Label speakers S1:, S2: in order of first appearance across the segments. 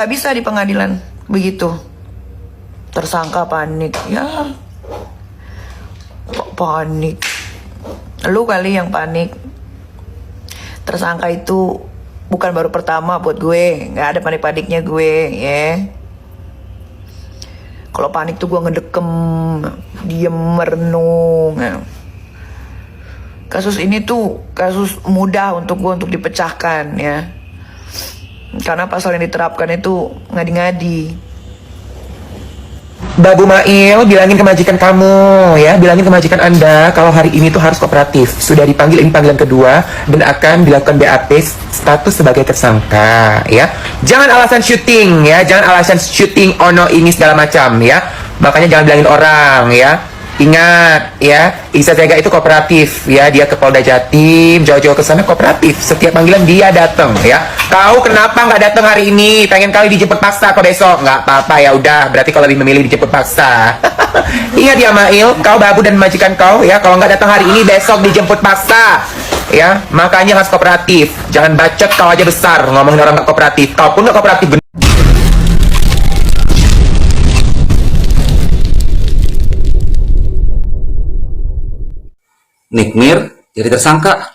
S1: nggak bisa di pengadilan begitu. Tersangka panik, ya panik. Lu kali yang panik. Tersangka itu bukan baru pertama buat gue, nggak ada panik-paniknya gue, ya. Kalau panik tuh gue ngedekem, diem merenung. Ya. Kasus ini tuh kasus mudah untuk gue untuk dipecahkan, ya. Karena pasal yang diterapkan itu ngadi-ngadi.
S2: Babu Mail, bilangin ke majikan kamu ya, bilangin ke majikan Anda kalau hari ini tuh harus kooperatif. Sudah dipanggil, ini panggilan kedua dan akan dilakukan BAP status sebagai tersangka ya. Jangan alasan syuting ya, jangan alasan syuting ono ini segala macam ya. Makanya jangan bilangin orang ya. Ingat ya, Ihsan Siaga itu kooperatif ya, dia ke Polda Jatim, jauh-jauh ke sana kooperatif. Setiap panggilan dia datang ya. Kau kenapa nggak datang hari ini? Pengen kali dijemput paksa kok besok? Nggak apa-apa ya udah. Berarti kalau lebih memilih dijemput paksa. Ingat ya Mail, kau Babu dan majikan kau ya, kalau nggak datang hari ini besok dijemput paksa. Ya, makanya harus kooperatif. Jangan bacot kau aja besar ngomongin orang nggak kooperatif. Kau pun nggak kooperatif.
S3: Nikmir jadi tersangka.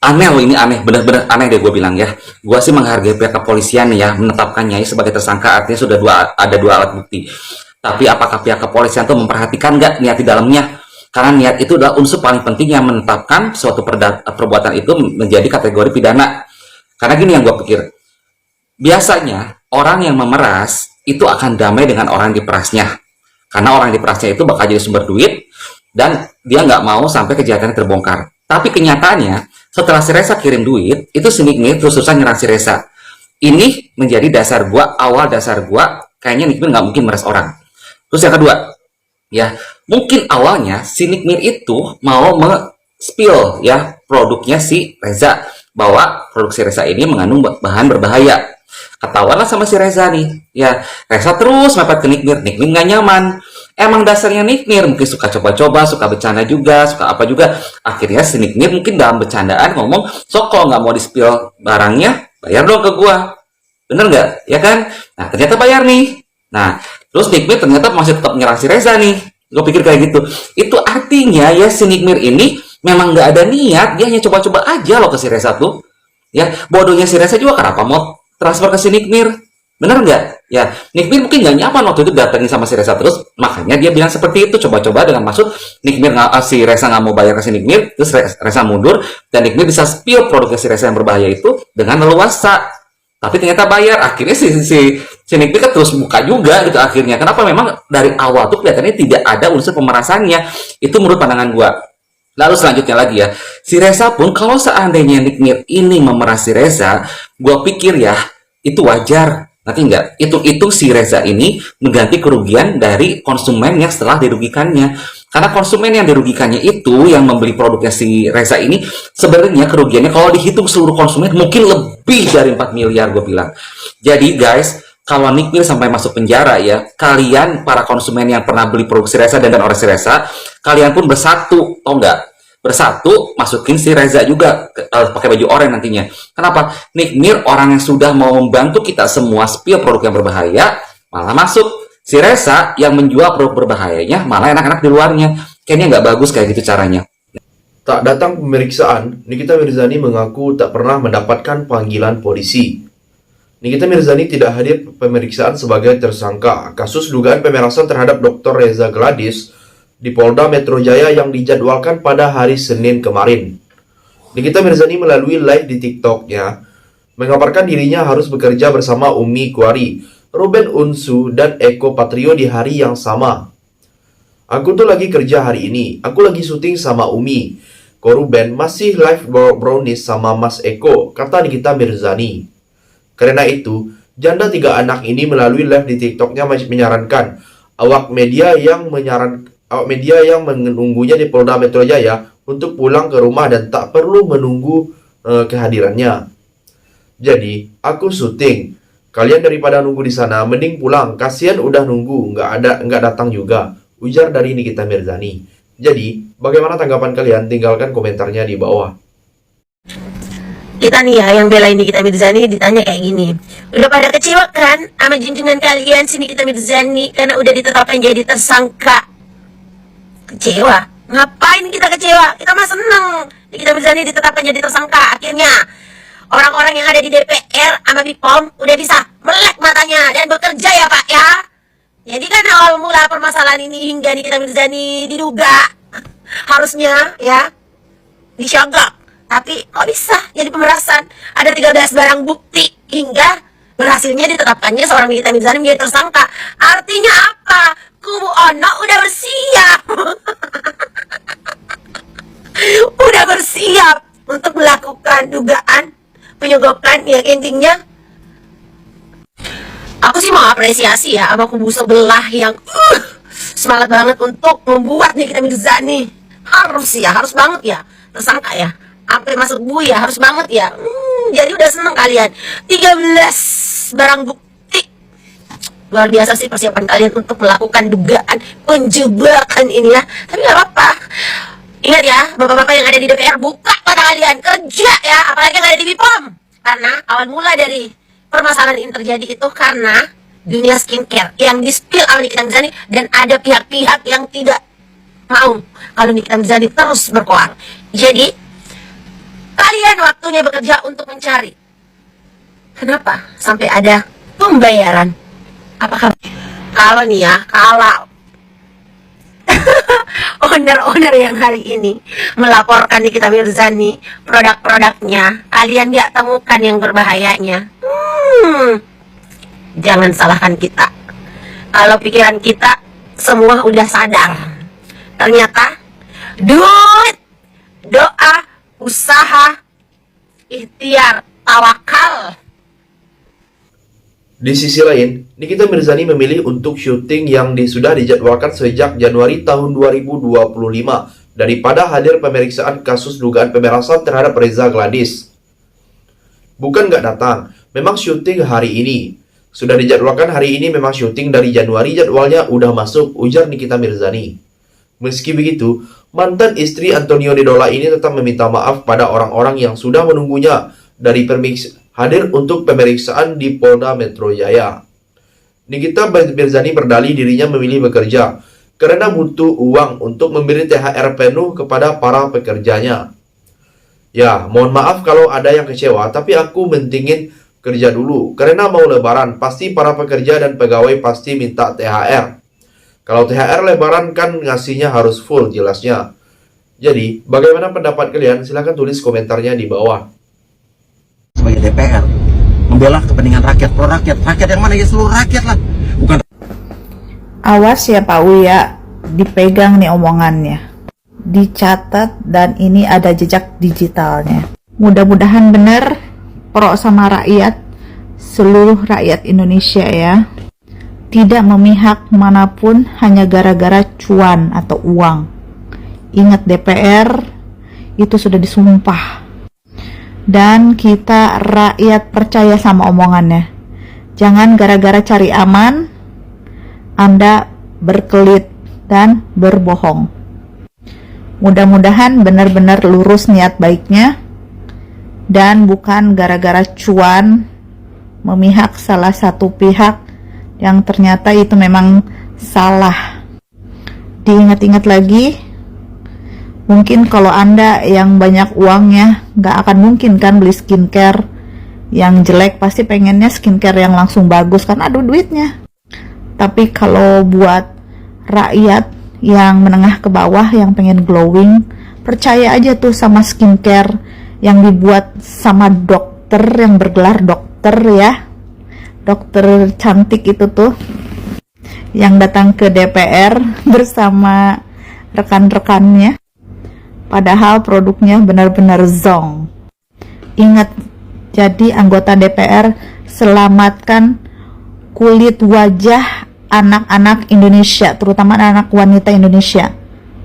S3: Aneh loh, ini aneh, bener-bener aneh deh gue bilang ya. Gue sih menghargai pihak kepolisian ya, menetapkan Nyai sebagai tersangka, artinya sudah ada dua alat bukti. Tapi apakah pihak kepolisian tuh memperhatikan nggak niat di dalamnya? Karena niat itu adalah unsur paling penting yang menetapkan suatu perbuatan itu menjadi kategori pidana. Karena gini yang gue pikir, biasanya orang yang memeras itu akan damai dengan orang yang diperasnya. Karena orang yang diperasnya itu bakal jadi sumber duit, dan dia nggak mau sampai kejahatannya terbongkar. Tapi kenyataannya, setelah si Reza kirim duit, itu si Nikmir terus-terusan nyerang si Reza. Ini menjadi awal dasar gua, kayaknya Nikmir nggak mungkin meres orang. Terus yang kedua, ya, mungkin awalnya si Nikmir itu mau spill ya produknya si Reza, bahwa produk si Reza ini mengandung bahan berbahaya. Ketahuanlah sama si Reza nih, ya, Reza terus mepet ke Nikmir nggak nyaman. Emang dasarnya Nikmir mungkin suka coba-coba, suka bercanda juga, suka apa juga. Akhirnya si Nikmir mungkin dalam bercandaan ngomong, "So kalau nggak mau di-spill barangnya, bayar dong ke gua." Bener nggak? Ya kan? Nah, ternyata bayar nih. Nah, terus Nikmir ternyata masih tetap nyerang si Reza nih. Gue pikir kayak gitu. Itu artinya ya si Nikmir ini memang nggak ada niat, dia hanya coba-coba aja loh ke si Reza tuh. Ya, bodohnya si Reza juga kenapa mau transfer ke si Nikmir? Bener nggak? Ya, Nikmir mungkin nggak nyaman waktu itu datangin sama si Reza terus, makanya dia bilang seperti itu, coba-coba dengan maksud Nikmir si Reza nggak mau bayar ke si Nikmir, terus Reza mundur dan Nikmir bisa spill produknya si Reza yang berbahaya itu dengan leluasa. Tapi ternyata bayar, akhirnya si Nikmir kan terus buka juga gitu akhirnya. Kenapa? Memang dari awal tuh kelihatannya tidak ada unsur pemerasannya. Itu menurut pandangan gua. Lalu selanjutnya lagi ya, si Reza pun kalau seandainya Nikmir ini memeras si Reza, gua pikir ya itu wajar. Nanti enggak, itu si Reza ini mengganti kerugian dari konsumen yang setelah dirugikannya. Karena konsumen yang dirugikannya itu yang membeli produknya si Reza ini, sebenarnya kerugiannya kalau dihitung seluruh konsumen mungkin lebih dari 4 miliar gue bilang. Jadi guys, kalau Nikmir sampai masuk penjara ya, kalian para konsumen yang pernah beli produk si Reza dan oleh si Reza, kalian pun bersatu, tau enggak? Bersatu masukin si Reza juga pakai baju oranye nantinya. Kenapa? Nikmir orang yang sudah mau membantu kita semua spill produk yang berbahaya malah masuk. Si Reza yang menjual produk berbahayanya malah enak-enak di luarnya. Kayaknya nggak bagus kayak gitu caranya.
S4: Tak datang pemeriksaan, Nikita Mirzani mengaku tak pernah mendapatkan panggilan polisi. Nikita Mirzani tidak hadir pemeriksaan sebagai tersangka kasus dugaan pemerasan terhadap Dr. Reza Gladys di Polda Metro Jaya yang dijadwalkan pada hari Senin kemarin. Nikita Mirzani melalui live di TikTok-nya mengabarkan dirinya harus bekerja bersama Umi Kuari, Ruben Unsu, dan Eko Patrio di hari yang sama. "Aku tuh lagi kerja hari ini, aku lagi syuting sama Umi. Ko Ruben masih live brownies sama Mas Eko," kata Nikita Mirzani. Karena itu, janda 3 anak ini melalui live di TikTok-nya menyarankan awak media yang menunggunya di Polda Metro Jaya untuk pulang ke rumah dan tak perlu menunggu kehadirannya. "Jadi, aku syuting. Kalian daripada nunggu di sana, mending pulang. Kasian udah nunggu, nggak datang juga," ujar dari Nikita Mirzani. Jadi, bagaimana tanggapan kalian? Tinggalkan komentarnya di bawah.
S5: kita nih ya, yang belain Nikita Mirzani ditanya kayak gini, udah pada kecewa kan sama junjungan kalian si Nikita Mirzani karena udah ditetapkan jadi tersangka? Kecewa? Ngapain kita kecewa? Kita mah seneng Nikita Mirzani ditetapkan jadi tersangka. Akhirnya orang-orang yang ada di DPR sama BPOM udah bisa melek matanya dan bekerja ya Pak ya. Jadi kan awal mula permasalahan ini hingga Nikita Mirzani diduga harusnya ya disyagak, tapi kok bisa jadi pemerasan? Ada 13 barang bukti hingga berhasilnya ditetapkannya seorang Nikita Mirzani menjadi tersangka. Artinya apa? Kubu Ono udah bersiap. Udah bersiap untuk melakukan dugaan penyegokan yang intinya aku sih mau apresiasi ya sama kubu sebelah yang semangat banget untuk membuat Nikita Mirzani harus banget ya tersangka ya, sampai masuk buya harus banget ya. Jadi udah seneng kalian 13 barang bukti. Luar biasa sih persiapan kalian untuk melakukan dugaan penjebakan ini ya. Tapi gak apa-apa, ingat ya bapak-bapak yang ada di DPR, buka mata kalian, kerja ya, apalagi yang ada di BPOM. Karena awal mula dari permasalahan ini terjadi itu karena dunia skincare yang di-spill oleh Nikita Mirzani, dan ada pihak-pihak yang tidak mau kalau Nikita Mirzani terus berkoar. Jadi kalian waktunya bekerja untuk mencari kenapa sampai ada pembayaran. Apakah kalau nih ya, kalau owner-owner yang hari ini melaporkan Nikita Mirzani produk-produknya kalian nggak temukan yang berbahayanya, jangan salahkan kita. Kalau pikiran kita semua udah sadar, ternyata duit, doa, usaha, ikhtiar, tawakal.
S4: Di sisi lain, Nikita Mirzani memilih untuk syuting yang sudah dijadwalkan sejak Januari tahun 2025 daripada hadir pemeriksaan kasus dugaan pemerasan terhadap Reza Gladys. Bukan nggak datang, memang syuting hari ini. Sudah dijadwalkan hari ini, memang syuting dari Januari jadwalnya udah masuk, ujar Nikita Mirzani. Meski begitu, mantan istri Antonio Dedola ini tetap meminta maaf pada orang-orang yang sudah menunggunya dari hadir untuk pemeriksaan di Polda Metro Jaya. Nikita Mirzani berdalih dirinya memilih bekerja karena butuh uang untuk memberi THR penuh kepada para pekerjanya. Ya, mohon maaf kalau ada yang kecewa, tapi aku mentingin kerja dulu. Karena mau lebaran, pasti para pekerja dan pegawai pasti minta THR. Kalau THR lebaran kan ngasihnya harus full jelasnya. Jadi, bagaimana pendapat kalian? Silahkan tulis komentarnya di bawah.
S6: Sebagai DPR membela kepentingan rakyat, pro rakyat, rakyat yang mana ya, seluruh rakyat lah, bukan.
S7: Awas ya Pak Uya, dipegang nih omongannya, dicatat, dan ini ada jejak digitalnya. Mudah-mudahan benar pro sama rakyat, seluruh rakyat Indonesia ya, tidak memihak manapun hanya gara-gara cuan atau uang. Ingat, DPR itu sudah disumpah, dan kita rakyat percaya sama omongannya. Jangan gara-gara cari aman Anda berkelit dan berbohong. Mudah-mudahan benar-benar lurus niat baiknya dan bukan gara-gara cuan memihak salah satu pihak yang ternyata itu memang salah. Diingat-ingat lagi, mungkin kalau Anda yang banyak uangnya, nggak akan mungkin kan beli skincare yang jelek, pasti pengennya skincare yang langsung bagus kan, aduh duitnya. Tapi kalau buat rakyat yang menengah ke bawah yang pengen glowing, percaya aja tuh sama skincare yang dibuat sama dokter yang bergelar dokter ya, dokter cantik itu tuh, yang datang ke DPR bersama rekan-rekannya. Padahal produknya benar-benar zong. Ingat, jadi anggota DPR, selamatkan kulit wajah anak-anak Indonesia, terutama anak wanita Indonesia.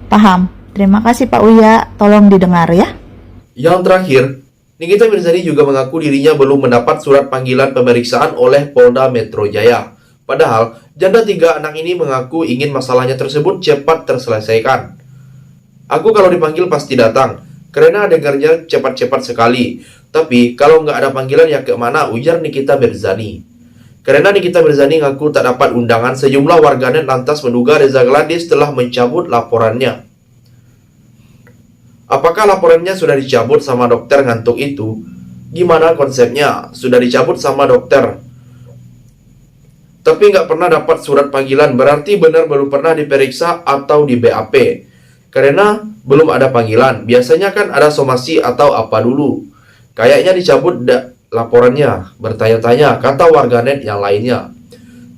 S7: Paham? Terima kasih Pak Uya, tolong didengar ya.
S4: Yang terakhir, Nikita Mirzani juga mengaku dirinya belum mendapat surat panggilan pemeriksaan oleh Polda Metro Jaya. Padahal, janda 3 anak ini mengaku ingin masalahnya tersebut cepat terselesaikan. Aku kalau dipanggil pasti datang, karena dengarnya cepat-cepat sekali. Tapi kalau nggak ada panggilan ya kemana, ujar Nikita Mirzani. Karena Nikita Mirzani ngaku tak dapat undangan, sejumlah warganet lantas menduga Reza Gladys telah mencabut laporannya. Apakah laporannya sudah dicabut sama dokter ngantuk itu? Gimana konsepnya? Sudah dicabut sama dokter, tapi nggak pernah dapat surat panggilan, berarti benar belum pernah diperiksa atau di BAP. Karena belum ada panggilan, biasanya kan ada somasi atau apa dulu. Kayaknya dicabut laporannya, bertanya-tanya, kata warganet yang lainnya.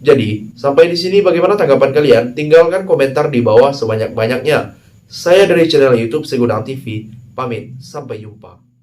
S4: Jadi, sampai di sini bagaimana tanggapan kalian? Tinggalkan komentar di bawah sebanyak-banyaknya. Saya dari channel YouTube Segudang TV, pamit, sampai jumpa.